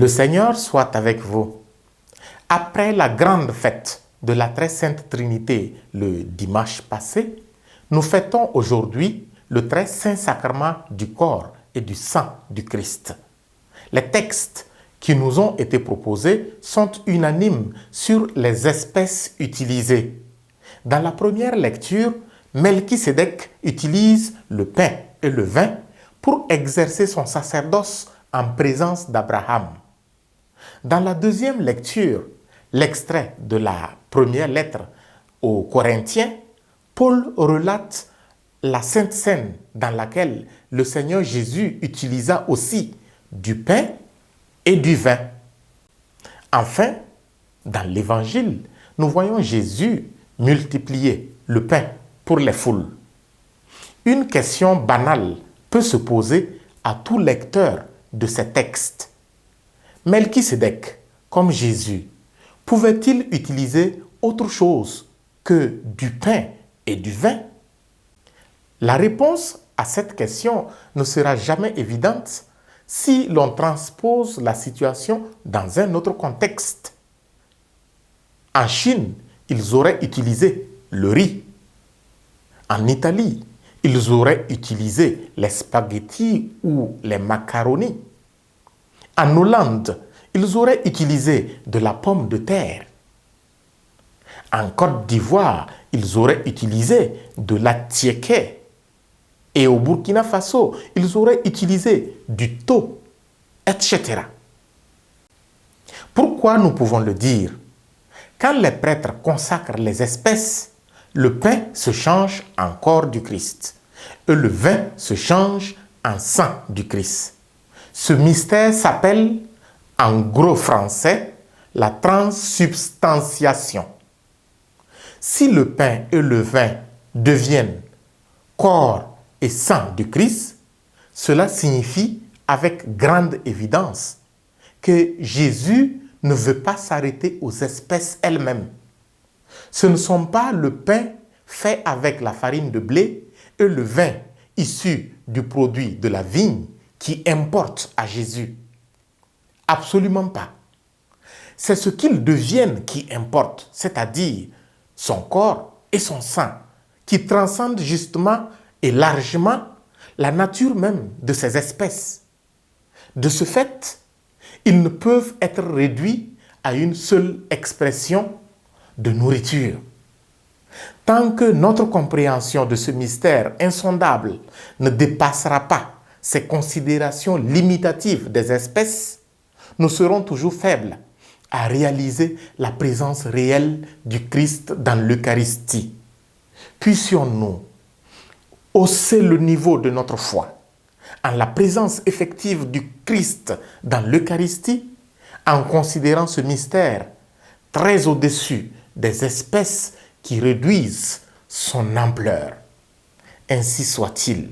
Le Seigneur soit avec vous. Après la grande fête de la très sainte Trinité le dimanche passé, nous fêtons aujourd'hui le très saint sacrement du corps et du sang du Christ. Les textes qui nous ont été proposés sont unanimes sur les espèces utilisées. Dans la première lecture, Melchisédek utilise le pain et le vin pour exercer son sacerdoce en présence d'Abraham. Dans la deuxième lecture, l'extrait de la première lettre aux Corinthiens, Paul relate la Sainte Seine dans laquelle le Seigneur Jésus utilisa aussi du pain et du vin. Enfin, dans l'Évangile, nous voyons Jésus multiplier le pain pour les foules. Une question banale peut se poser à tout lecteur de ces textes. Melchisédek, comme Jésus, pouvait-il utiliser autre chose que du pain et du vin? La réponse à cette question ne sera jamais évidente si l'on transpose la situation dans un autre contexte. En Chine, ils auraient utilisé le riz. En Italie, ils auraient utilisé les spaghettis ou les macaronis. En Hollande, ils auraient utilisé de la pomme de terre. En Côte d'Ivoire, ils auraient utilisé de la tiéké. Et au Burkina Faso, ils auraient utilisé du thau, etc. Pourquoi nous pouvons le dire? Quand les prêtres consacrent les espèces, le pain se change en corps du Christ et le vin se change en sang du Christ. Ce mystère s'appelle, en gros français, la transsubstantiation. Si le pain et le vin deviennent corps et sang du Christ, cela signifie avec grande évidence que Jésus ne veut pas s'arrêter aux espèces elles-mêmes. Ce ne sont pas le pain fait avec la farine de blé et le vin issu du produit de la vigne qui importent à Jésus. Absolument pas. C'est ce qu'ils deviennent qui importe, c'est-à-dire son corps et son sang, qui transcendent justement et largement la nature même de ces espèces. De ce fait, ils ne peuvent être réduits à une seule expression de nourriture. Tant que notre compréhension de ce mystère insondable ne dépassera pas ces considérations limitatives des espèces, nous serons toujours faibles à réaliser la présence réelle du Christ dans l'Eucharistie. Puissions-nous hausser le niveau de notre foi en la présence effective du Christ dans l'Eucharistie, en considérant ce mystère très au-dessus des espèces qui réduisent son ampleur. Ainsi soit-il.